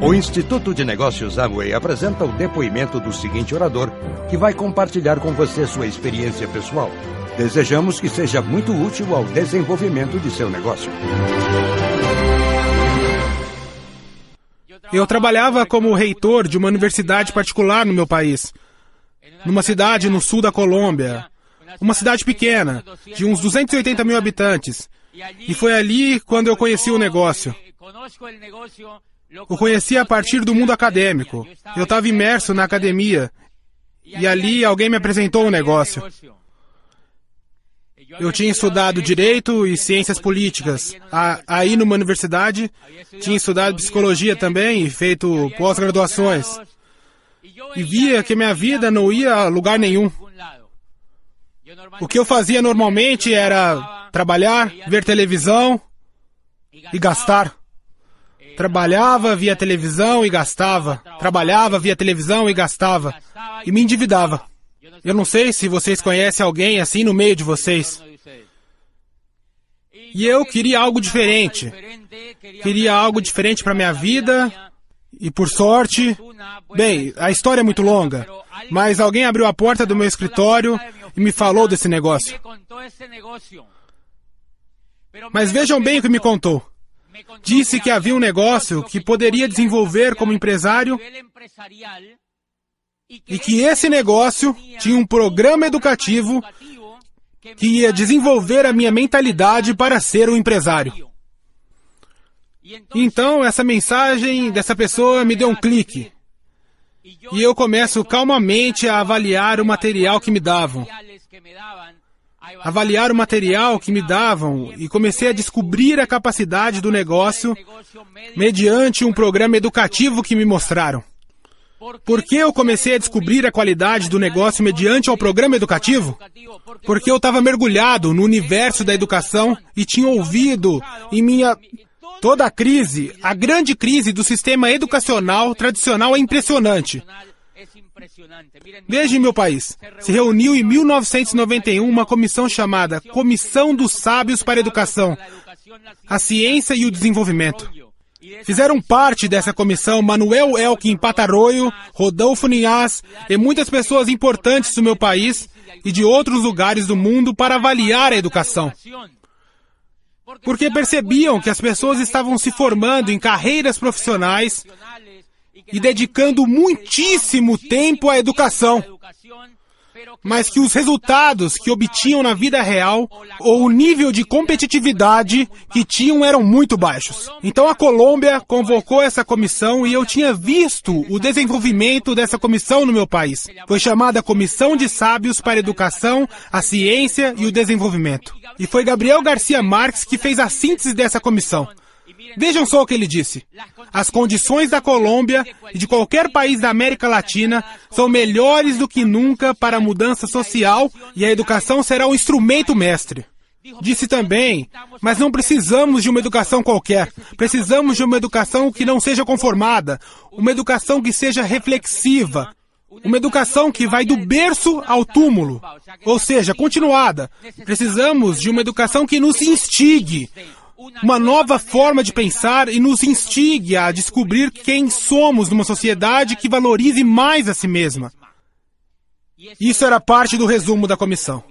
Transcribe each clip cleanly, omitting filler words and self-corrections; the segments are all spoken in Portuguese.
O Instituto de Negócios Amway apresenta o depoimento do seguinte orador, que vai compartilhar com você sua experiência pessoal. Desejamos que seja muito útil ao desenvolvimento de seu negócio. Eu trabalhava como reitor de uma universidade particular no meu país, numa cidade no sul da Colômbia, uma cidade pequena, de uns 280 mil habitantes. E foi ali quando eu conheci o negócio. Eu conheci a partir do mundo acadêmico. Eu estava imerso na academia e ali alguém me apresentou o negócio. Eu tinha estudado Direito e Ciências Políticas aí numa universidade, tinha estudado Psicologia também e feito pós-graduações. E via que minha vida não ia a lugar nenhum. O que eu fazia normalmente era trabalhar, ver televisão e gastar. Trabalhava, via televisão e gastava. Trabalhava, via televisão e gastava. E me endividava. Eu não sei se vocês conhecem alguém assim no meio de vocês. E eu queria algo diferente. Queria algo diferente para minha vida. E por sorte... Bem, a história é muito longa. Mas alguém abriu a porta do meu escritório e me falou desse negócio. Mas vejam bem o que me contou. Disse que havia um negócio que poderia desenvolver como empresário e que esse negócio tinha um programa educativo que ia desenvolver a minha mentalidade para ser um empresário. Então, essa mensagem dessa pessoa me deu um clique. E eu começo calmamente a avaliar o material que me davam. Avaliar o material que me davam e comecei a descobrir a capacidade do negócio mediante um programa educativo que me mostraram. Por que eu comecei a descobrir a qualidade do negócio mediante ao programa educativo? Porque eu estava mergulhado no universo da educação e tinha ouvido toda a crise, a grande crise do sistema educacional tradicional é impressionante. Veja em meu país, se reuniu em 1991 uma comissão chamada Comissão dos Sábios para a Educação, a Ciência e o Desenvolvimento. Fizeram parte dessa comissão Manuel Elkin Patarroyo, Rodolfo Ninhas e muitas pessoas importantes do meu país e de outros lugares do mundo para avaliar a educação. Porque percebiam que as pessoas estavam se formando em carreiras profissionais e dedicando muitíssimo tempo à educação, mas que os resultados que obtinham na vida real ou o nível de competitividade que tinham eram muito baixos. Então a Colômbia convocou essa comissão e eu tinha visto o desenvolvimento dessa comissão no meu país. Foi chamada Comissão de Sábios para a Educação, a Ciência e o Desenvolvimento. E foi Gabriel Garcia Marques que fez a síntese dessa comissão. Vejam só o que ele disse. As condições da Colômbia e de qualquer país da América Latina são melhores do que nunca para a mudança social e a educação será o instrumento mestre. Disse também, mas não precisamos de uma educação qualquer. Precisamos de uma educação que não seja conformada, uma educação que seja reflexiva, uma educação que vai do berço ao túmulo, ou seja, continuada. Precisamos de uma educação que nos instigue, uma nova forma de pensar e nos instigue a descobrir quem somos numa sociedade que valorize mais a si mesma. Isso era parte do resumo da comissão.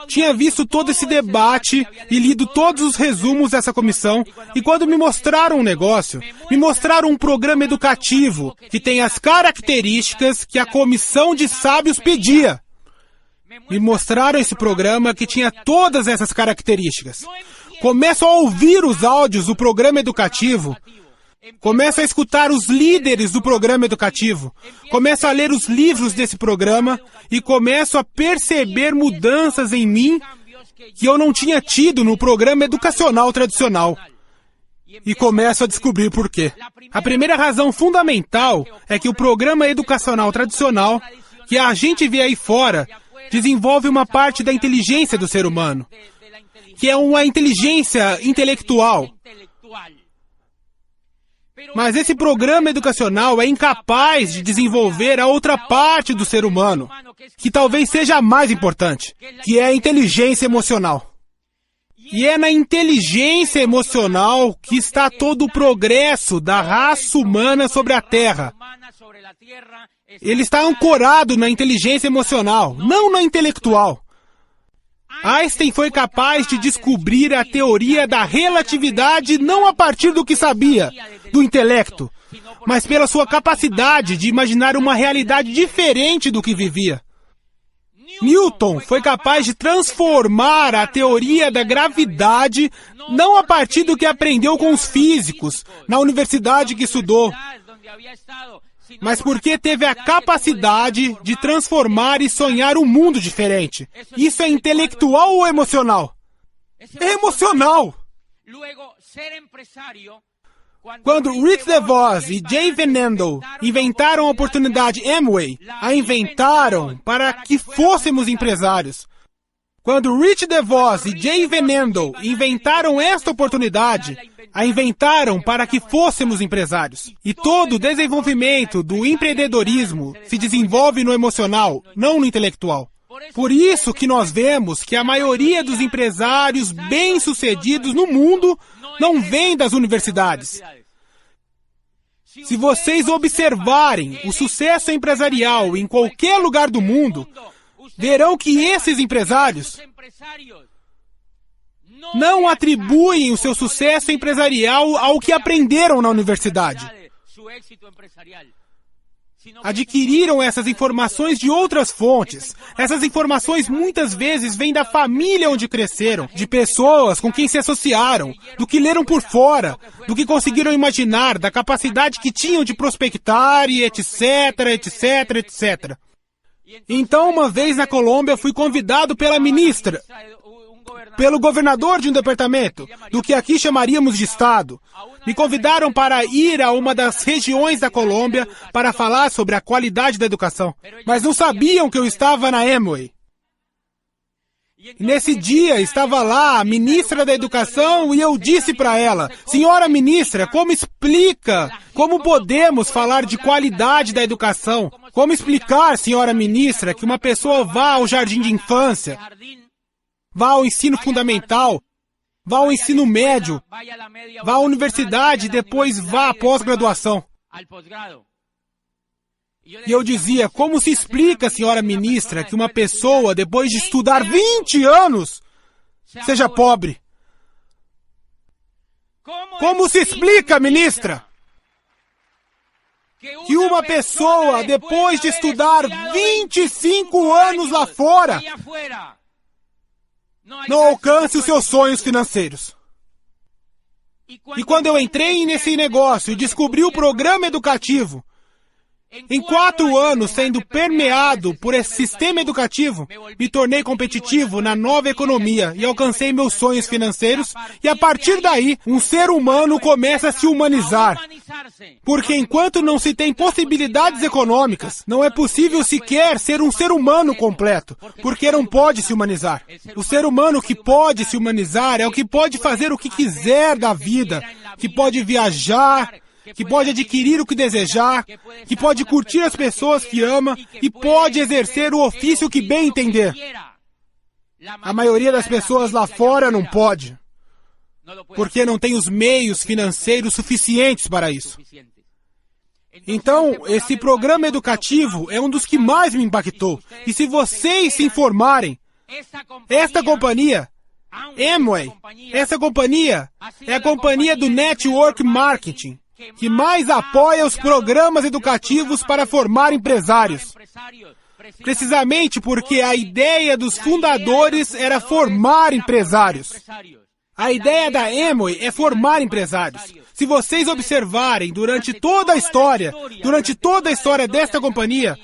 Tinha visto todo esse debate e lido todos os resumos dessa comissão e quando me mostraram um negócio, me mostraram um programa educativo que tem as características que a Comissão de Sábios pedia. Me mostraram esse programa que tinha todas essas características. Começo a ouvir os áudios do programa educativo. Começo a escutar os líderes do programa educativo. Começo a ler os livros desse programa e começo a perceber mudanças em mim que eu não tinha tido no programa educacional tradicional. E começo a descobrir por quê. A primeira razão fundamental é que o programa educacional tradicional, que a gente vê aí fora, desenvolve uma parte da inteligência do ser humano, que é uma inteligência intelectual. Mas esse programa educacional é incapaz de desenvolver a outra parte do ser humano, que talvez seja a mais importante, que é a inteligência emocional. E é na inteligência emocional que está todo o progresso da raça humana sobre a Terra. Ele está ancorado na inteligência emocional, não na intelectual. Einstein foi capaz de descobrir a teoria da relatividade não a partir do que sabia, do intelecto, mas pela sua capacidade de imaginar uma realidade diferente do que vivia. Newton foi capaz de transformar a teoria da gravidade não a partir do que aprendeu com os físicos, na universidade que estudou, mas porque teve a capacidade de transformar e sonhar um mundo diferente. Isso é intelectual ou emocional? É emocional! Quando Rich DeVos e Jay Van Andel inventaram a oportunidade Amway, a inventaram para que fôssemos empresários. Quando Rich DeVos e Jay Van Andel inventaram esta oportunidade, a inventaram para que fôssemos empresários. E todo o desenvolvimento do empreendedorismo se desenvolve no emocional, não no intelectual. Por isso que nós vemos que a maioria dos empresários bem-sucedidos no mundo não vem das universidades. Se vocês observarem o sucesso empresarial em qualquer lugar do mundo, verão que esses empresários não atribuem o seu sucesso empresarial ao que aprenderam na universidade. Adquiriram essas informações de outras fontes. Essas informações muitas vezes vêm da família onde cresceram, de pessoas com quem se associaram, do que leram por fora, do que conseguiram imaginar, da capacidade que tinham de prospectar e etc, etc, etc. Então, uma vez na Colômbia, fui convidado pela ministra, pelo governador de um departamento, do que aqui chamaríamos de estado. Me convidaram para ir a uma das regiões da Colômbia para falar sobre a qualidade da educação. Mas não sabiam que eu estava na Amway. E nesse dia estava lá a ministra da Educação e eu disse para ela: senhora ministra, como explica, como podemos falar de qualidade da educação? Como explicar, senhora ministra, que uma pessoa vá ao jardim de infância, vá ao ensino fundamental, vá ao ensino médio, vá à universidade e depois vá à pós-graduação? E eu dizia: como se explica, senhora ministra, que uma pessoa, depois de estudar 20 anos, seja pobre? Como se explica, ministra, que uma pessoa, depois de estudar 25 anos lá fora, não alcance os seus sonhos financeiros? E quando eu entrei nesse negócio e descobri o programa educativo, em 4 anos sendo permeado por esse sistema educativo, me tornei competitivo na nova economia e alcancei meus sonhos financeiros, e a partir daí, um ser humano começa a se humanizar. Porque enquanto não se tem possibilidades econômicas, não é possível sequer ser um ser humano completo, porque não pode se humanizar. O ser humano que pode se humanizar é o que pode fazer o que quiser da vida, que pode viajar, que pode adquirir o que desejar, que pode curtir as pessoas que ama e pode exercer o ofício que bem entender. A maioria das pessoas lá fora não pode, porque não tem os meios financeiros suficientes para isso. Então, esse programa educativo é um dos que mais me impactou. E se vocês se informarem, esta companhia, Amway, essa companhia é a companhia do Network Marketing, que mais apoia os programas educativos para formar empresários. Precisamente porque a ideia dos fundadores era formar empresários. A ideia da Amway é formar empresários. Se vocês observarem durante toda a história desta companhia,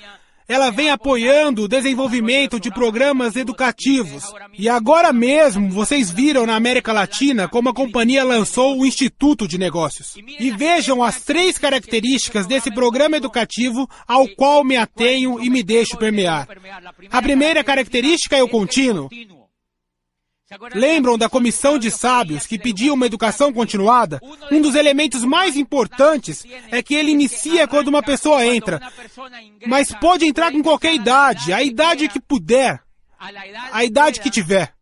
ela vem apoiando o desenvolvimento de programas educativos. E agora mesmo, vocês viram na América Latina como a companhia lançou o Instituto de Negócios. E vejam as 3 características desse programa educativo ao qual me atenho e me deixo permear. A primeira característica é o contínuo. Lembram da comissão de sábios que pediu uma educação continuada? Um dos elementos mais importantes é que ele inicia quando uma pessoa entra, mas pode entrar com qualquer idade, a idade que puder, a idade que tiver.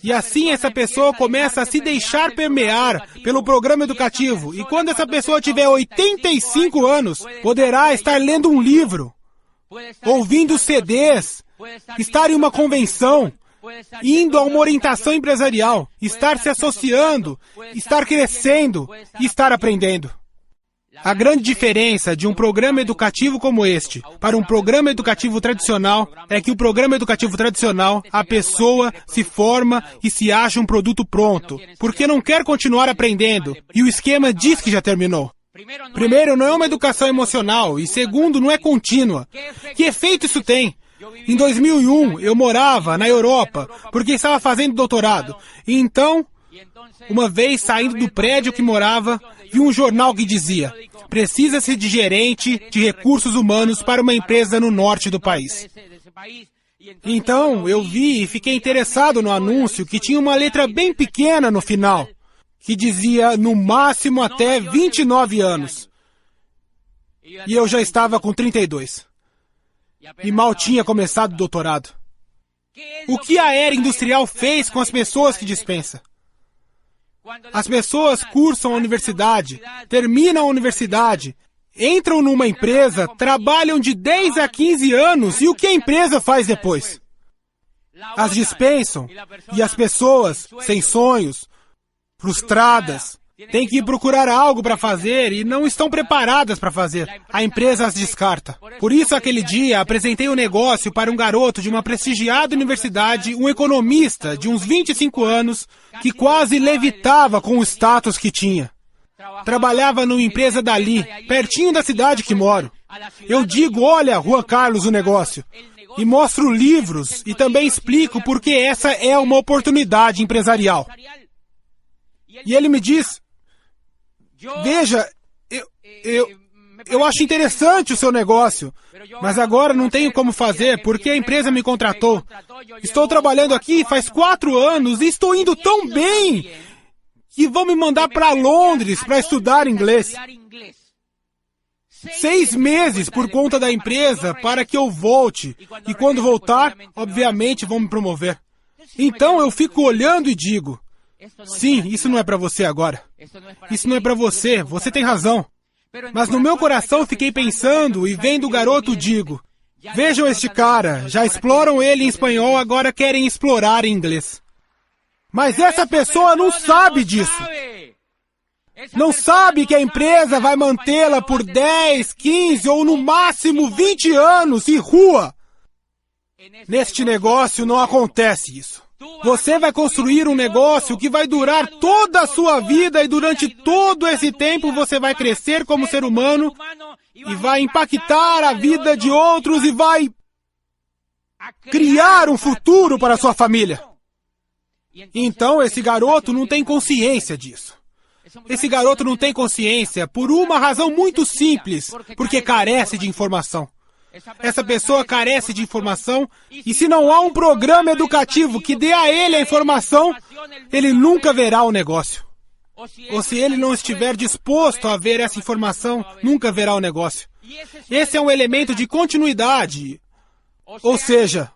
E assim essa pessoa começa a se deixar permear pelo programa educativo. E quando essa pessoa tiver 85 anos, poderá estar lendo um livro, ouvindo CDs, estar em uma convenção, indo a uma orientação empresarial, estar se associando, estar crescendo e estar aprendendo. A grande diferença de um programa educativo como este para um programa educativo tradicional é que o programa educativo tradicional, a pessoa se forma e se acha um produto pronto, porque não quer continuar aprendendo, e o esquema diz que já terminou. Primeiro, não é uma educação emocional, e segundo, não é contínua. Que efeito isso tem? Em 2001, eu morava na Europa, porque estava fazendo doutorado, e então, uma vez saindo do prédio que morava, vi um jornal que dizia: precisa-se de gerente de recursos humanos para uma empresa no norte do país. Então, eu vi e fiquei interessado no anúncio, que tinha uma letra bem pequena no final, que dizia no máximo até 29 anos. E eu já estava com 32. E mal tinha começado o doutorado. O que a era industrial fez com as pessoas que dispensa? As pessoas cursam a universidade, terminam a universidade, entram numa empresa, trabalham de 10 a 15 anos, e o que a empresa faz depois? As dispensam, e as pessoas, sem sonhos, frustradas, têm que ir procurar algo para fazer e não estão preparadas para fazer. A empresa as descarta. Por isso, aquele dia, apresentei um negócio para um garoto de uma prestigiada universidade, um economista de uns 25 anos, que quase levitava com o status que tinha. Trabalhava numa empresa dali, pertinho da cidade que moro. Eu digo: olha, Juan Carlos, o negócio. E mostro livros e também explico porque essa é uma oportunidade empresarial. E ele me diz: veja, eu acho interessante o seu negócio, mas agora não tenho como fazer porque a empresa me contratou. Estou trabalhando aqui faz 4 anos e estou indo tão bem que vão me mandar para Londres para estudar inglês. 6 meses por conta da empresa para que eu volte. E quando voltar, obviamente vão me promover. Então eu fico olhando e digo: sim, isso não é para você agora. Isso não é para você, você tem razão. Mas no meu coração fiquei pensando e vendo o garoto digo: vejam este cara, já exploram ele em espanhol, agora querem explorar em inglês. Mas essa pessoa não sabe disso. Não sabe que a empresa vai mantê-la por 10, 15 ou no máximo 20 anos e rua. Neste negócio não acontece isso. Você vai construir um negócio que vai durar toda a sua vida e durante todo esse tempo você vai crescer como ser humano e vai impactar a vida de outros e vai criar um futuro para a sua família. Então esse garoto não tem consciência disso. Esse garoto não tem consciência por uma razão muito simples, porque carece de informação. Essa pessoa carece de informação e se não há um programa educativo que dê a ele a informação, ele nunca verá o negócio. Ou se ele não estiver disposto a ver essa informação, nunca verá o negócio. Esse é um elemento de continuidade. Ou seja,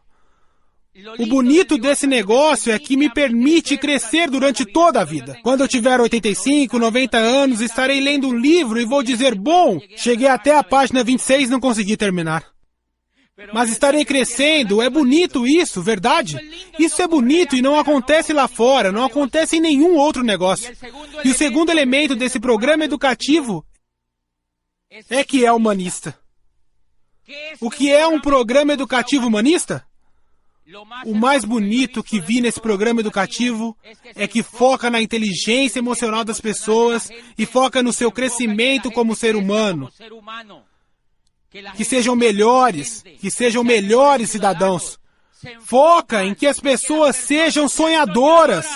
o bonito desse negócio é que me permite crescer durante toda a vida. Quando eu tiver 85, 90 anos, estarei lendo um livro e vou dizer: bom, cheguei até a página 26 e não consegui terminar. Mas estarei crescendo, é bonito isso, verdade? Isso é bonito e não acontece lá fora, não acontece em nenhum outro negócio. E o segundo elemento desse programa educativo é que é humanista. O que é um programa educativo humanista? O mais bonito que vi nesse programa educativo é que foca na inteligência emocional das pessoas e foca no seu crescimento como ser humano. Que sejam melhores cidadãos. Foca em que as pessoas sejam sonhadoras.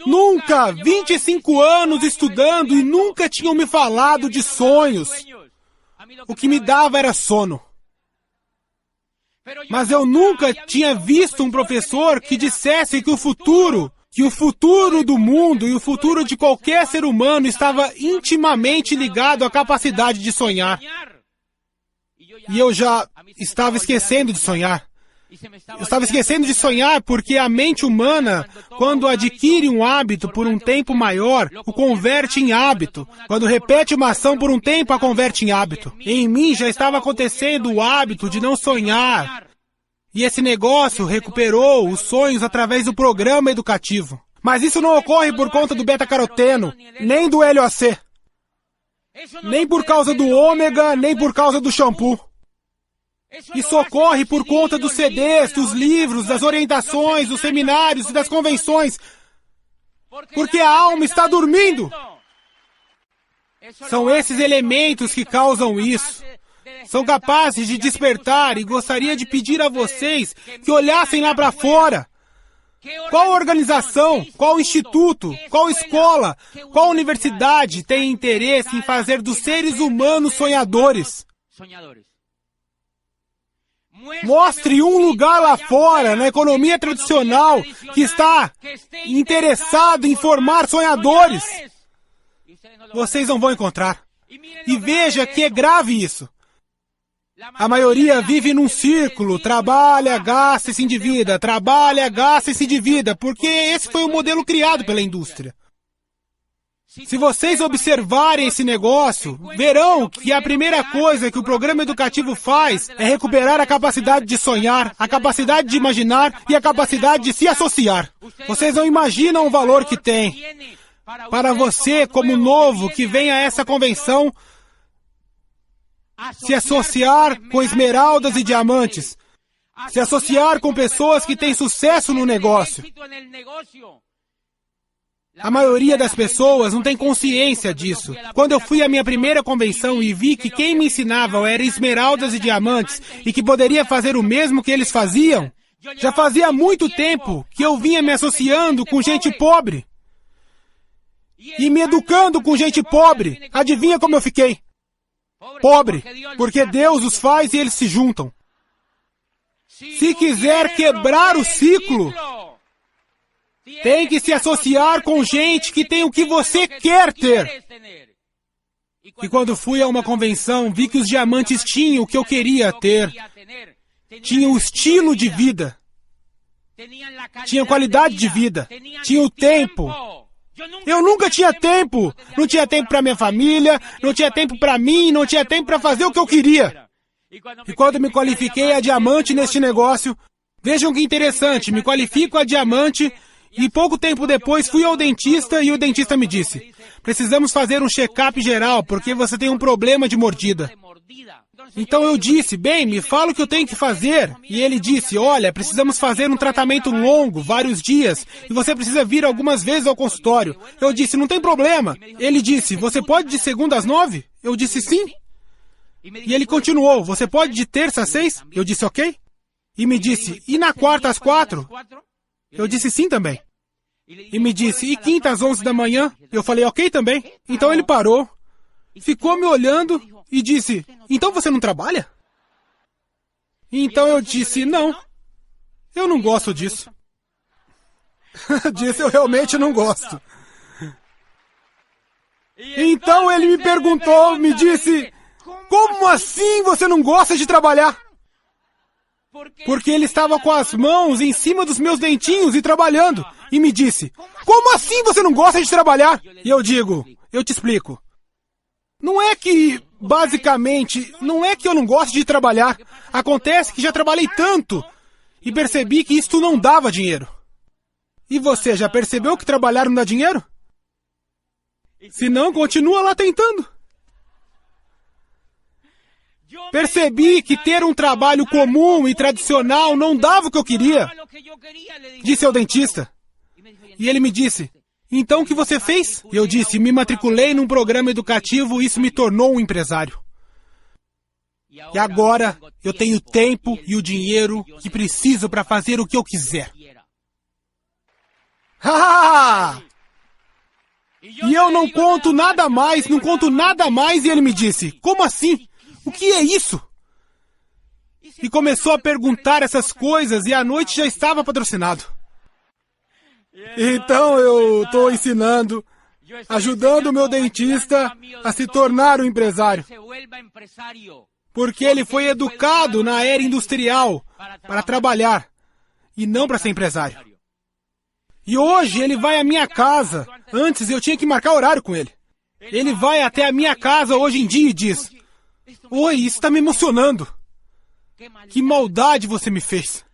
Nunca, 25 anos estudando e nunca tinham me falado de sonhos. O que me dava era sono. Mas eu nunca tinha visto um professor que dissesse que o futuro do mundo e o futuro de qualquer ser humano estava intimamente ligado à capacidade de sonhar. E eu já estava esquecendo de sonhar. Eu estava esquecendo de sonhar porque a mente humana, quando adquire um hábito por um tempo maior, o converte em hábito. Quando repete uma ação por um tempo, a converte em hábito. Em mim já estava acontecendo o hábito de não sonhar. E esse negócio recuperou os sonhos através do programa educativo. Mas isso não ocorre por conta do beta-caroteno, nem do LOC. Nem por causa do ômega, nem por causa do shampoo. Isso ocorre por conta dos CDs, dos livros, das orientações, dos seminários e das convenções. Porque a alma está dormindo. São esses elementos que causam isso. São capazes de despertar e gostaria de pedir a vocês que olhassem lá para fora. Qual organização, qual instituto, qual escola, qual universidade tem interesse em fazer dos seres humanos sonhadores? Mostre um lugar lá fora, na economia tradicional, que está interessado em formar sonhadores. Vocês não vão encontrar. E veja que é grave isso. A maioria vive num círculo, trabalha, gasta e se endivida, trabalha, gasta e se endivida, porque esse foi o modelo criado pela indústria. Se vocês observarem esse negócio, verão que a primeira coisa que o programa educativo faz é recuperar a capacidade de sonhar, a capacidade de imaginar e a capacidade de se associar. Vocês não imaginam o valor que tem. Para você, como novo, que vem a essa convenção, se associar com esmeraldas e diamantes, se associar com pessoas que têm sucesso no negócio. A maioria das pessoas não tem consciência disso. Quando eu fui à minha primeira convenção e vi que quem me ensinava era esmeraldas e diamantes e que poderia fazer o mesmo que eles faziam, já fazia muito tempo que eu vinha me associando com gente pobre e me educando com gente pobre. Adivinha como eu fiquei? Pobre, porque Deus os faz e eles se juntam. Se quiser quebrar o ciclo, tem que se associar com gente que tem o que você quer ter. E quando fui a uma convenção, vi que os diamantes tinham o que eu queria ter. Tinham o estilo de vida. Tinham qualidade de vida. Tinham o tempo. Eu nunca tinha tempo. Não tinha tempo para minha família, não tinha tempo para mim, não tinha tempo para fazer o que eu queria. E quando me qualifiquei a diamante neste negócio, vejam que interessante, me qualifico a diamante e pouco tempo depois fui ao dentista e o dentista me disse: precisamos fazer um check-up geral porque você tem um problema de mordida. Então eu disse: bem, me fala o que eu tenho que fazer. E ele disse: olha, precisamos fazer um tratamento longo, vários dias, e você precisa vir algumas vezes ao consultório. Eu disse: não tem problema. Ele disse: você pode de segunda às 9? Eu disse: sim. E ele continuou: você pode de terça às 6? Eu disse: ok. E me disse: e na quarta às 4? Eu disse: sim também. E me disse: e quinta às 11 da manhã? Eu falei: ok também. Então ele parou, ficou me olhando e disse: então você não trabalha? Então eu disse: não, eu não gosto disso. Disse: eu realmente não gosto. Então ele me perguntou, me disse: como assim você não gosta de trabalhar? Porque ele estava com as mãos em cima dos meus dentinhos e trabalhando. E me disse: como assim você não gosta de trabalhar? E eu digo: eu te explico. Não é que, basicamente, não é que eu não gosto de trabalhar. Acontece que já trabalhei tanto e percebi que isto não dava dinheiro. E você já percebeu que trabalhar não dá dinheiro? Se não, continua lá tentando. Percebi que ter um trabalho comum e tradicional não dava o que eu queria, disse ao dentista. E ele me disse: então o que você fez? E eu disse: me matriculei num programa educativo e isso me tornou um empresário. E agora eu tenho o tempo e o dinheiro que preciso para fazer o que eu quiser. E eu não conto nada mais, não conto nada mais. E ele me disse: como assim? O que é isso? E começou a perguntar essas coisas e a noite já estava patrocinado. Então eu estou ensinando, ajudando o meu dentista a se tornar um empresário. Porque ele foi educado na era industrial, para trabalhar e não para ser empresário. E hoje ele vai à minha casa. Antes eu tinha que marcar horário com ele. Ele vai até a minha casa hoje em dia e diz: oi, isso está me emocionando. Que maldade você me fez.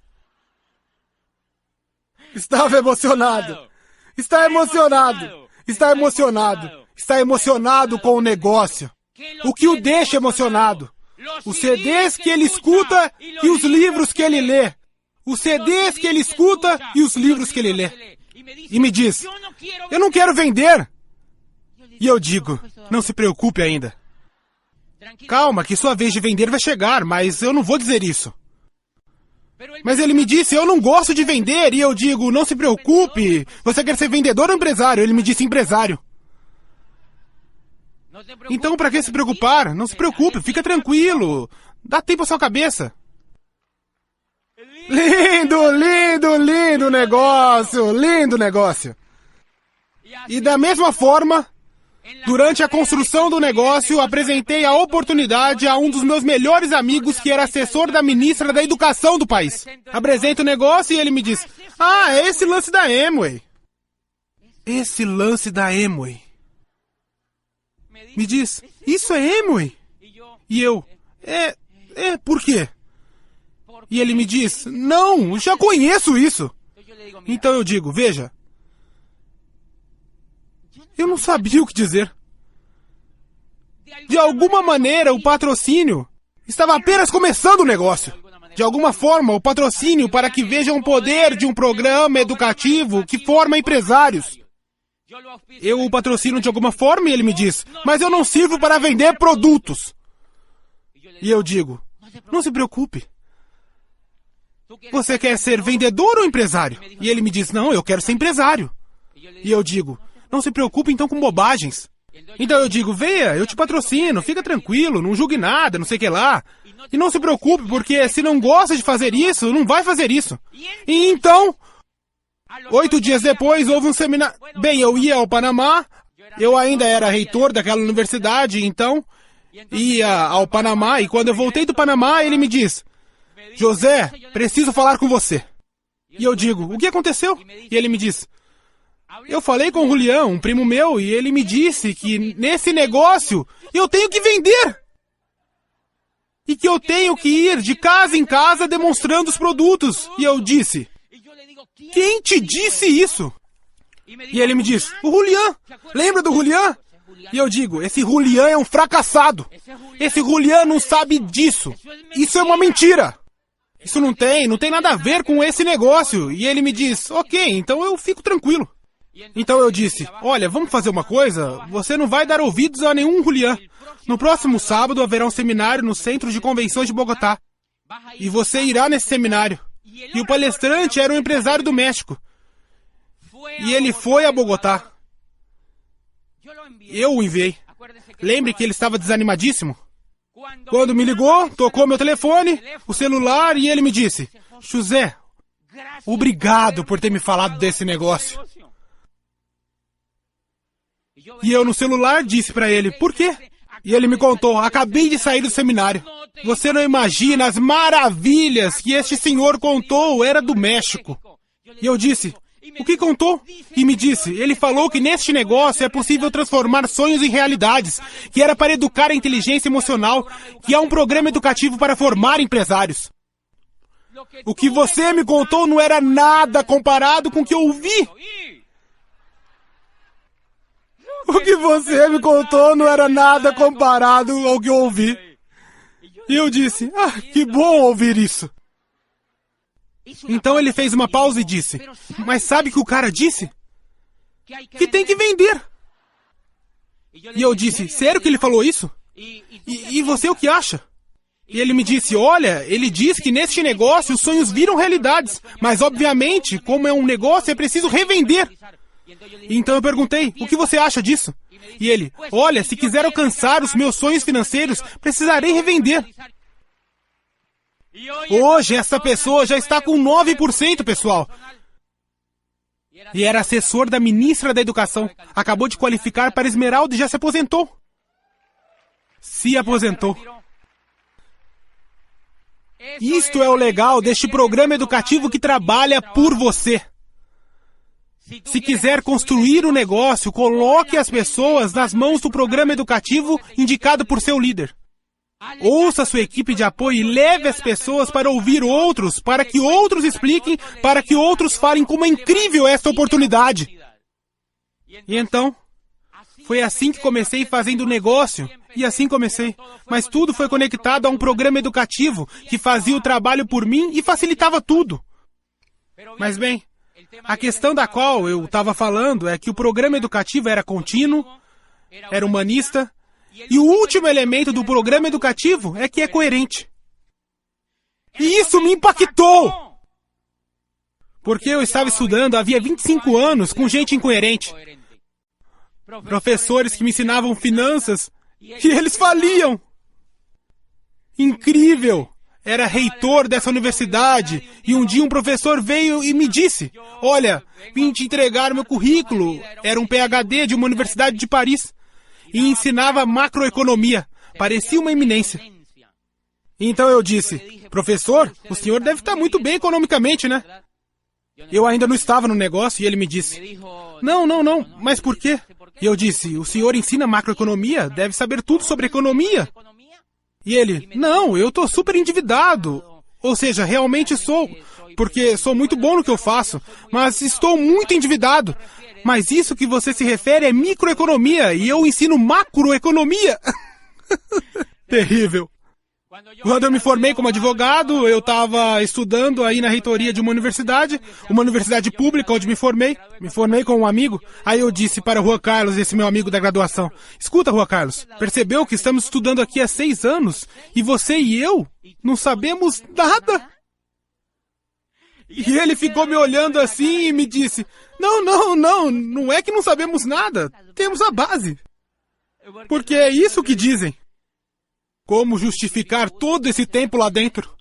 Estava emocionado. Está emocionado. Está emocionado. Está emocionado com o negócio. O que o deixa emocionado? Os CDs que ele escuta e os livros que ele lê. Os CDs que ele escuta e os livros que ele lê. E me diz: eu não quero vender. E eu digo: não se preocupe ainda. Calma, que sua vez de vender vai chegar, mas eu não vou dizer isso. Mas ele me disse: eu não gosto de vender. E eu digo: não se preocupe. Você quer ser vendedor ou empresário? Ele me disse: empresário. Então, para que se preocupar? Não se preocupe, fica tranquilo. Dá tempo à sua cabeça. Lindo, lindo, lindo negócio. Lindo negócio. E da mesma forma, durante a construção do negócio, apresentei a oportunidade a um dos meus melhores amigos, que era assessor da ministra da Educação do país. Apresento o negócio e ele me diz: ah, é esse lance da Amway. Esse lance da Amway. Me diz: isso é Amway? E eu: por quê? E ele me diz: não, já conheço isso. Então eu digo: veja, eu não sabia o que dizer. De alguma maneira, o patrocínio estava apenas começando o negócio. De alguma forma, o patrocínio para que vejam o poder de um programa educativo que forma empresários. Eu o patrocino de alguma forma e ele me diz: mas eu não sirvo para vender produtos. E eu digo: não se preocupe. Você quer ser vendedor ou empresário? E ele me diz: não, eu quero ser empresário. E eu digo: não se preocupe então com bobagens. Então eu digo: venha, eu te patrocino, fica tranquilo, não julgue nada, não sei o que lá. E não se preocupe, porque se não gosta de fazer isso, não vai fazer isso. E então, 8 dias depois, houve um seminário. Bem, eu ia ao Panamá, eu ainda era reitor daquela universidade, então ia ao Panamá, e quando eu voltei do Panamá, ele me diz: José, preciso falar com você. E eu digo: o que aconteceu? E ele me diz: eu falei com o Julián, um primo meu, e ele me disse que nesse negócio eu tenho que vender. E que eu tenho que ir de casa em casa demonstrando os produtos. E eu disse: quem te disse isso? E ele me diz: o Julián. Lembra do Julián? E eu digo: esse Julián é um fracassado. Esse Julián não sabe disso. Isso é uma mentira. Isso não tem nada a ver com esse negócio. E ele me diz: ok, então eu fico tranquilo. Então eu disse: olha, vamos fazer uma coisa? Você não vai dar ouvidos a nenhum Julián. No próximo sábado haverá um seminário no Centro de Convenções de Bogotá. E você irá nesse seminário. E o palestrante era um empresário do México. E ele foi a Bogotá. Eu o enviei. Lembre que ele estava desanimadíssimo. Quando me ligou, tocou meu telefone, o celular, e ele me disse: José, obrigado por ter me falado desse negócio. E eu no celular disse para ele: por quê? E ele me contou: acabei de sair do seminário. Você não imagina as maravilhas que este senhor contou, era do México. E eu disse: o que contou? E me disse: ele falou que neste negócio é possível transformar sonhos em realidades, que era para educar a inteligência emocional, que é um programa educativo para formar empresários. O que você me contou não era nada comparado com o que eu ouvi. O que você me contou não era nada comparado ao que eu ouvi. E eu disse: ah, que bom ouvir isso. Então ele fez uma pausa e disse: mas sabe o que o cara disse? Que tem que vender. E eu disse: sério que ele falou isso? E você o que acha? E ele me disse: olha, ele diz que neste negócio os sonhos viram realidades, mas obviamente, como é um negócio, é preciso revender. Então eu perguntei: o que você acha disso? E ele: olha, se quiser alcançar os meus sonhos financeiros, precisarei revender. Hoje essa pessoa já está com 9%, pessoal. E era assessor da ministra da Educação. Acabou de qualificar para Esmeralda e já se aposentou. Se aposentou. Isto é o legal deste programa educativo que trabalha por você. Se quiser construir um negócio, coloque as pessoas nas mãos do programa educativo indicado por seu líder. Ouça sua equipe de apoio e leve as pessoas para ouvir outros, para que outros expliquem, para que outros falem como é incrível esta oportunidade. E então, foi assim que comecei fazendo negócio, e assim comecei. Mas tudo foi conectado a um programa educativo que fazia o trabalho por mim e facilitava tudo. Mas bem, a questão da qual eu estava falando é que o programa educativo era contínuo, era humanista, e o último elemento do programa educativo é que é coerente. E isso me impactou! Porque eu estava estudando havia 25 anos com gente incoerente. Professores que me ensinavam finanças e eles faliam. Incrível! Era reitor dessa universidade e um dia um professor veio e me disse: olha, vim te entregar meu currículo. Era um PhD de uma universidade de Paris e ensinava macroeconomia. Parecia uma eminência. Então eu disse: professor, o senhor deve estar muito bem economicamente, né? Eu ainda não estava no negócio e ele me disse: não, mas por quê? E eu disse: o senhor ensina macroeconomia? Deve saber tudo sobre economia. E ele: não, eu estou super endividado. Ou seja, realmente sou, porque sou muito bom no que eu faço, mas estou muito endividado. Mas isso que você se refere é microeconomia e eu ensino macroeconomia. Terrível. Quando eu me formei como advogado, eu estava estudando aí na reitoria de uma universidade pública onde me formei com um amigo. Aí eu disse para o Juan Carlos, esse meu amigo da graduação: escuta, Juan Carlos, percebeu que estamos estudando aqui há 6 anos e você e eu não sabemos nada? E ele ficou me olhando assim e me disse: não é que não sabemos nada, temos a base. Porque é isso que dizem. Como justificar todo esse tempo lá dentro?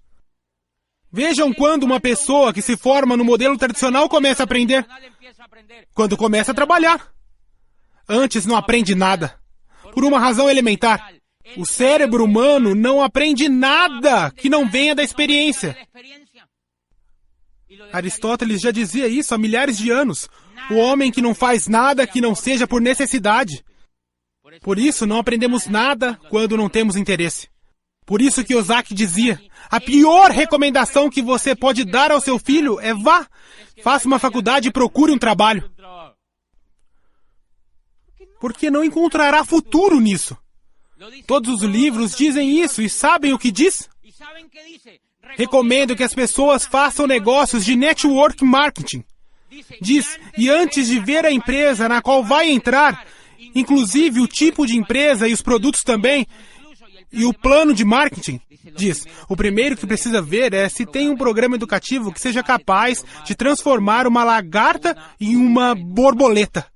Vejam quando uma pessoa que se forma no modelo tradicional começa a aprender. Quando começa a trabalhar. Antes não aprende nada. Por uma razão elementar. O cérebro humano não aprende nada que não venha da experiência. Aristóteles já dizia isso há milhares de anos. O homem que não faz nada que não seja por necessidade. Por isso, não aprendemos nada quando não temos interesse. Por isso que Ozaki dizia: a pior recomendação que você pode dar ao seu filho é vá, faça uma faculdade e procure um trabalho. Porque não encontrará futuro nisso. Todos os livros dizem isso e sabem o que diz? Recomendo que as pessoas façam negócios de network marketing. Diz, e antes de ver a empresa na qual vai entrar, inclusive o tipo de empresa e os produtos também, e o plano de marketing, diz, o primeiro que precisa ver é se tem um programa educativo que seja capaz de transformar uma lagarta em uma borboleta.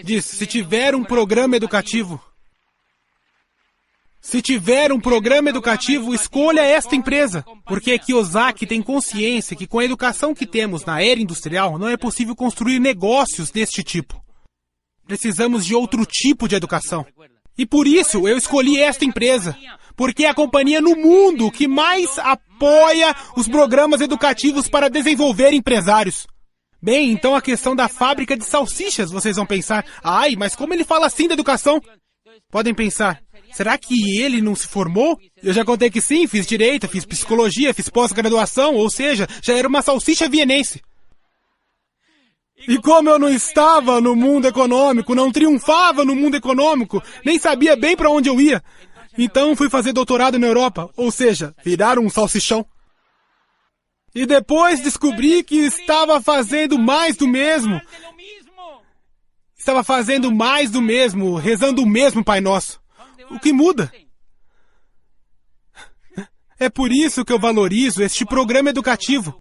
Diz, se tiver um programa educativo, escolha esta empresa, porque Kiyosaki tem consciência que com a educação que temos na era industrial, não é possível construir negócios deste tipo. Precisamos de outro tipo de educação. E por isso eu escolhi esta empresa, porque é a companhia no mundo que mais apoia os programas educativos para desenvolver empresários. Bem, então a questão da fábrica de salsichas, vocês vão pensar: ai, mas como ele fala assim da educação? Podem pensar: será que ele não se formou? Eu já contei que sim, fiz direito, fiz psicologia, fiz pós-graduação, ou seja, já era uma salsicha vienense. E como eu não estava no mundo econômico, não triunfava no mundo econômico, nem sabia bem para onde eu ia, então fui fazer doutorado na Europa, ou seja, virar um salsichão. E depois descobri que estava fazendo mais do mesmo. Estava fazendo mais do mesmo, rezando o mesmo Pai Nosso. O que muda? É por isso que eu valorizo este programa educativo.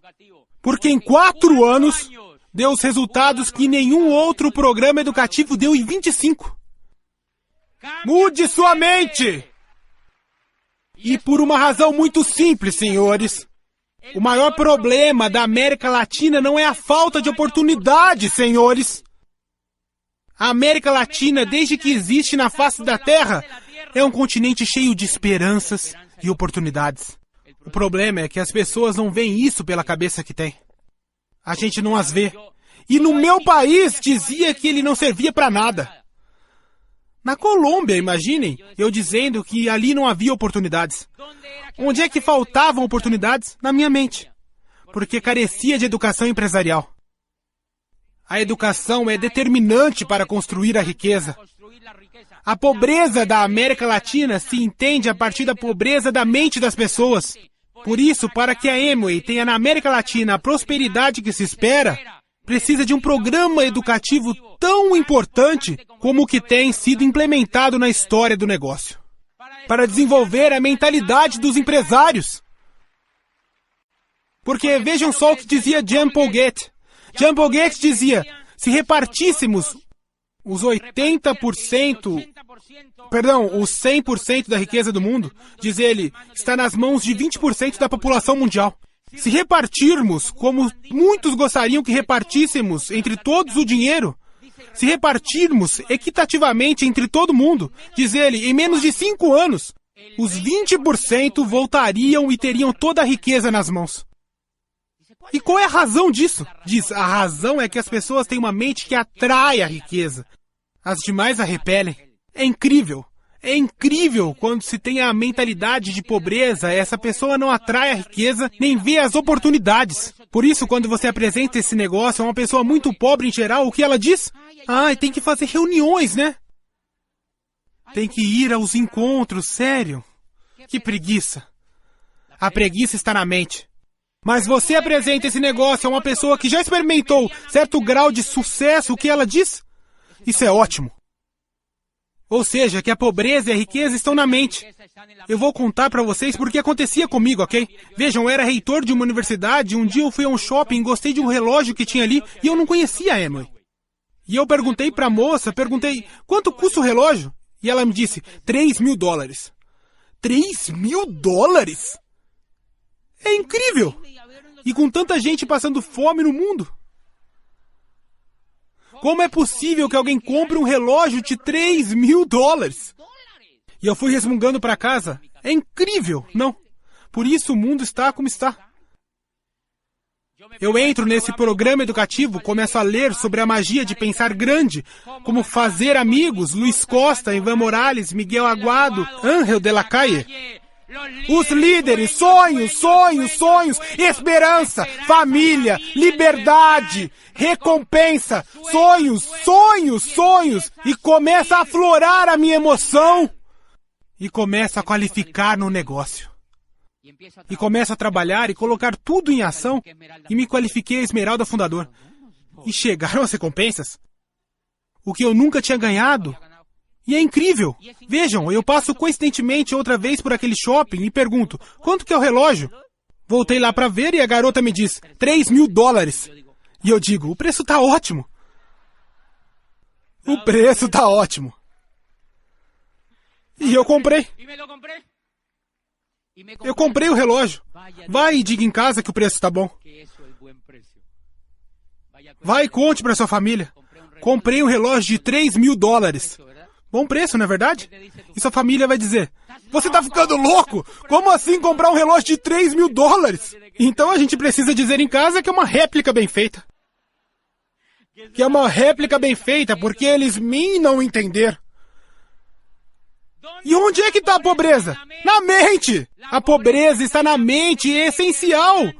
Porque em 4 anos, deu os resultados que nenhum outro programa educativo deu em 25. Mude sua mente! E por uma razão muito simples, senhores. O maior problema da América Latina não é a falta de oportunidade, senhores. A América Latina, desde que existe na face da Terra, é um continente cheio de esperanças e oportunidades. O problema é que as pessoas não veem isso pela cabeça que tem. A gente não as vê. E no meu país dizia que ele não servia para nada. Na Colômbia, imaginem, eu dizendo que ali não havia oportunidades. Onde é que faltavam oportunidades? Na minha mente. Porque carecia de educação empresarial. A educação é determinante para construir a riqueza. A pobreza da América Latina se entende a partir da pobreza da mente das pessoas. Por isso, para que a Amway tenha na América Latina a prosperidade que se espera, precisa de um programa educativo tão importante como o que tem sido implementado na história do negócio, para desenvolver a mentalidade dos empresários. Porque vejam só o que dizia Jean Paul Getty. Jean Paul Getty dizia, se repartíssemos os 100% da riqueza do mundo, diz ele, está nas mãos de 20% da população mundial. Se repartirmos, como muitos gostariam que repartíssemos entre todos o dinheiro, se repartirmos equitativamente entre todo mundo, diz ele, em menos de 5 anos, os 20% voltariam e teriam toda a riqueza nas mãos. E qual é a razão disso? Diz, a razão é que as pessoas têm uma mente que atrai a riqueza. As demais a repelem. É incrível. É incrível quando se tem a mentalidade de pobreza, essa pessoa não atrai a riqueza, nem vê as oportunidades. Por isso, quando você apresenta esse negócio a uma pessoa muito pobre em geral, o que ela diz? Tem que fazer reuniões, né? Tem que ir aos encontros, sério. Que preguiça. A preguiça está na mente. Mas você apresenta esse negócio a uma pessoa que já experimentou certo grau de sucesso, o que ela diz? Isso é ótimo. Ou seja, que a pobreza e a riqueza estão na mente. Eu vou contar para vocês porque acontecia comigo, ok? Vejam, eu era reitor de uma universidade, um dia eu fui a um shopping, gostei de um relógio que tinha ali e eu não conhecia a Amway. E eu perguntei para a moça, quanto custa o relógio? E ela me disse, $3.000. $3.000? É incrível! E com tanta gente passando fome no mundo. Como é possível que alguém compre um relógio de $3.000? E eu fui resmungando para casa. É incrível, não? Por isso o mundo está como está. Eu entro nesse programa educativo, começo a ler sobre a magia de pensar grande, como fazer amigos, Luiz Costa, Ivan Morales, Miguel Aguado, Ángel de la Calle. Os líderes, sonhos, esperança, família, liberdade, recompensa, sonhos, e começa a aflorar a minha emoção, e começa a qualificar no negócio. E começo a trabalhar e colocar tudo em ação, e me qualifiquei a Esmeralda Fundador. E chegaram as recompensas. O que eu nunca tinha ganhado. E é incrível. Vejam, eu passo coincidentemente outra vez por aquele shopping e pergunto, quanto que é o relógio? Voltei lá para ver e a garota me diz, $3.000. E eu digo, o preço tá ótimo. O preço tá ótimo. E eu comprei. Eu comprei o relógio. Vai e diga em casa que o preço tá bom. Vai e conte para sua família. Comprei um relógio de $3.000. Bom preço, não é verdade? E sua família vai dizer, você tá ficando louco? Como assim comprar um relógio de $3.000? Então a gente precisa dizer em casa que é uma réplica bem feita. Que é uma réplica bem feita, porque eles não entender. E onde é que está a pobreza? Na mente! A pobreza está na mente, é essencial.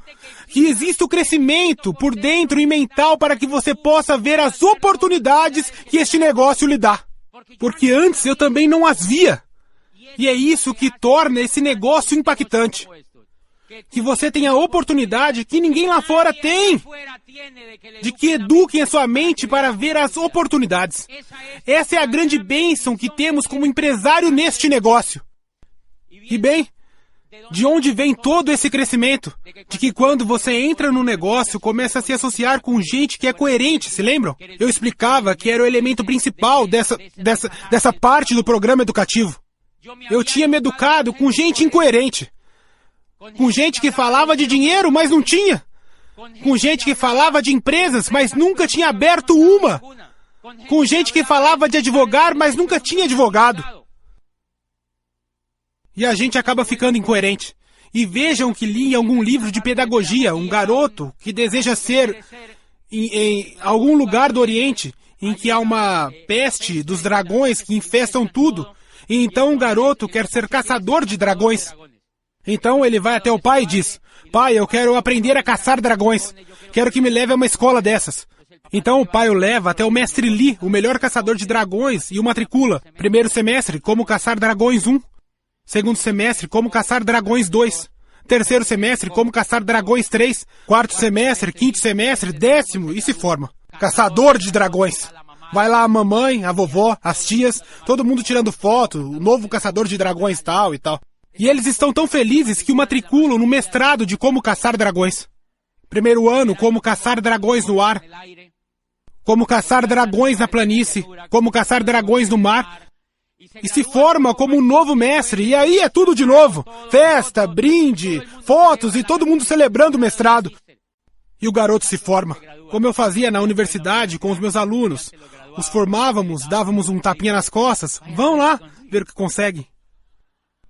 Que exista o crescimento por dentro e mental para que você possa ver as oportunidades que este negócio lhe dá. Porque antes eu também não as via. E é isso que torna esse negócio impactante. Que você tenha a oportunidade que ninguém lá fora tem. De que eduquem a sua mente para ver as oportunidades. Essa é a grande bênção que temos como empresário neste negócio. E bem, de onde vem todo esse crescimento? De que quando você entra no negócio, começa a se associar com gente que é coerente, se lembram? Eu explicava que era o elemento principal dessa parte do programa educativo. Eu tinha me educado com gente incoerente. Com gente que falava de dinheiro, mas não tinha. Com gente que falava de empresas, mas nunca tinha aberto uma. Com gente que falava de advogar, mas nunca tinha advogado. E a gente acaba ficando incoerente. e vejam que li em algum livro de pedagogia um garoto que deseja ser em algum lugar do Oriente em que há uma peste dos dragões que infestam tudo, e então o garoto quer ser caçador de dragões. Então ele vai até o pai e diz: pai, eu quero aprender a caçar dragões. Quero que me leve a uma escola dessas. Então o pai o leva até o mestre Li, o melhor caçador de dragões, e o matricula. Primeiro semestre, como caçar dragões 1. Segundo semestre, como caçar dragões 2. Terceiro semestre, como caçar dragões 3. Quarto semestre, quinto semestre, 10º, e se forma. Caçador de dragões. Vai lá a mamãe, a vovó, as tias, todo mundo tirando foto, o novo caçador de dragões tal e tal. E eles estão tão felizes que o matriculam no mestrado de como caçar dragões. Primeiro ano, como caçar dragões no ar. Como caçar dragões na planície. Como caçar dragões no mar. E se forma como um novo mestre, e aí é tudo de novo. Festa, brinde, fotos e todo mundo celebrando o mestrado. E o garoto se forma, como eu fazia na universidade com os meus alunos. Os formávamos, dávamos um tapinha nas costas. Vão lá ver o que conseguem.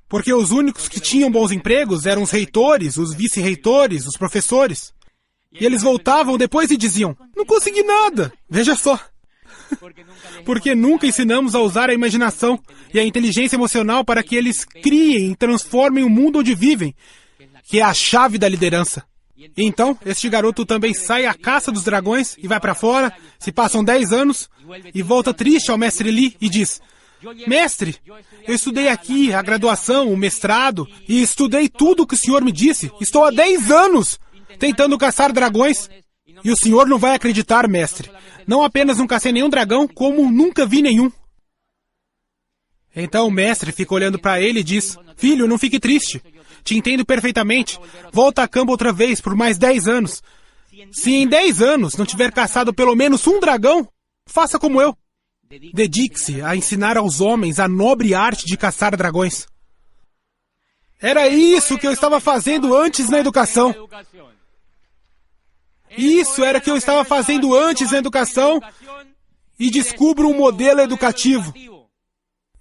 Porque os únicos que tinham bons empregos eram os reitores, os vice-reitores, os professores. E eles voltavam depois e diziam: não consegui nada. Veja só. Porque nunca ensinamos a usar a imaginação e a inteligência emocional para que eles criem e transformem o mundo onde vivem, que é a chave da liderança. Então, este garoto também sai à caça dos dragões e vai para fora, se passam 10 anos, e volta triste ao mestre Li e diz: mestre, eu estudei aqui a graduação, o mestrado, e estudei tudo o que o senhor me disse. Estou há 10 anos tentando caçar dragões. E o senhor não vai acreditar, mestre. Não apenas não cacei nenhum dragão, como nunca vi nenhum. Então o mestre fica olhando para ele e diz: filho, não fique triste. Te entendo perfeitamente. Volta a campo outra vez por mais 10 anos. Se em 10 anos não tiver caçado pelo menos um dragão, faça como eu. Dedique-se a ensinar aos homens a nobre arte de caçar dragões. Era isso que eu estava fazendo antes na educação. Isso era o que eu estava fazendo antes na educação, e descubro um modelo educativo.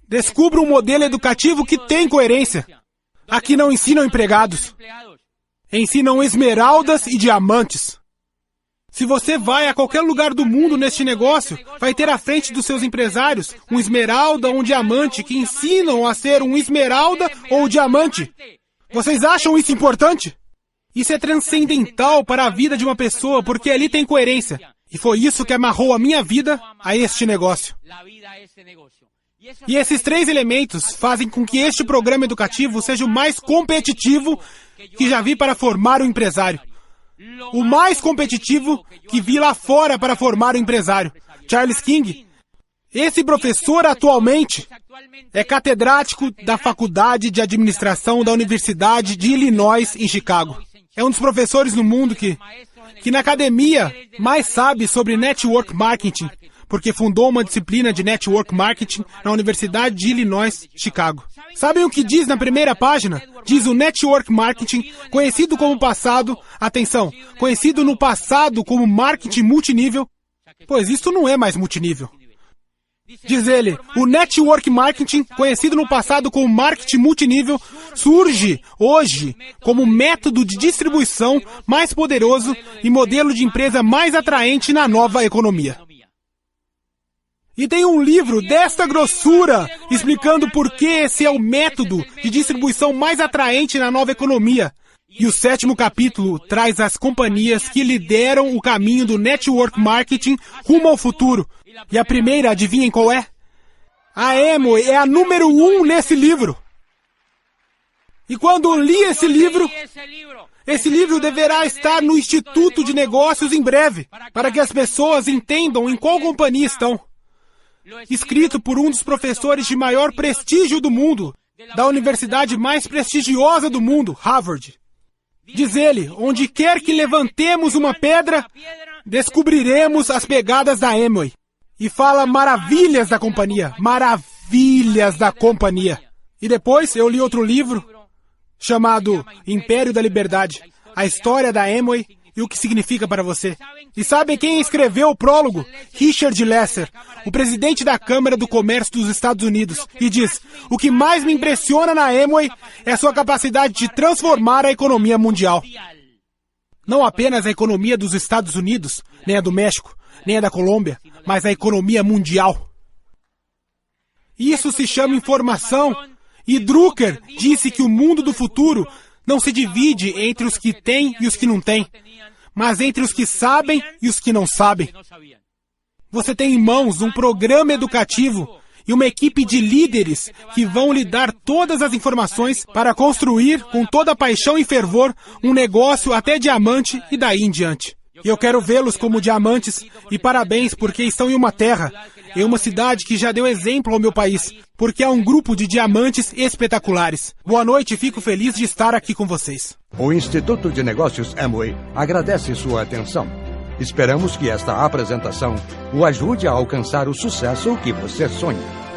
Descubro um modelo educativo que tem coerência. Aqui não ensinam empregados. Ensinam esmeraldas e diamantes. Se você vai a qualquer lugar do mundo neste negócio, vai ter à frente dos seus empresários um esmeralda ou um diamante que ensinam a ser um esmeralda ou diamante. Vocês acham isso importante? Isso é transcendental para a vida de uma pessoa, porque ali tem coerência. E foi isso que amarrou a minha vida a este negócio. E esses 3 elementos fazem com que este programa educativo seja o mais competitivo que já vi para formar um empresário. O mais competitivo que vi lá fora para formar um empresário. Charles King. Esse professor atualmente é catedrático da Faculdade de Administração da Universidade de Illinois, em Chicago. É um dos professores no mundo que na academia mais sabe sobre network marketing, porque fundou uma disciplina de network marketing na Universidade de Illinois, Chicago. Sabem o que diz na primeira página? Diz o network marketing, conhecido como passado, atenção, conhecido no passado como marketing multinível, pois isso não é mais multinível. Diz ele, o network marketing, conhecido no passado como marketing multinível, surge hoje como método de distribuição mais poderoso e modelo de empresa mais atraente na nova economia. E tem um livro desta grossura explicando por que esse é o método de distribuição mais atraente na nova economia. E o 7º capítulo traz as companhias que lideram o caminho do network marketing rumo ao futuro. E a primeira, adivinhem qual é? A Amway é a número 1 nesse livro. E quando eu li esse livro deverá estar no Instituto de Negócios em breve, para que as pessoas entendam em qual companhia estão. Escrito por um dos professores de maior prestígio do mundo, da universidade mais prestigiosa do mundo, Harvard. Diz ele, onde quer que levantemos uma pedra, descobriremos as pegadas da Amway. E fala maravilhas da companhia, maravilhas da companhia. E depois eu li outro livro, chamado Império da Liberdade, a história da Amway e o que significa para você. E sabem quem escreveu o prólogo? Richard Lesser, o presidente da Câmara do Comércio dos Estados Unidos, e diz: o que mais me impressiona na Amway é a sua capacidade de transformar a economia mundial. Não apenas a economia dos Estados Unidos, nem a do México, nem a da Colômbia, mas a economia mundial. Isso se chama informação. E Drucker disse que o mundo do futuro não se divide entre os que têm e os que não têm, mas entre os que sabem e os que não sabem. Você tem em mãos um programa educativo e uma equipe de líderes que vão lhe dar todas as informações para construir, com toda a paixão e fervor, um negócio até diamante e daí em diante. E eu quero vê-los como diamantes, e parabéns porque estão em uma terra, em uma cidade que já deu exemplo ao meu país, porque há um grupo de diamantes espetaculares. Boa noite, fico feliz de estar aqui com vocês. O Instituto de Negócios Amway agradece sua atenção. Esperamos que esta apresentação o ajude a alcançar o sucesso que você sonha.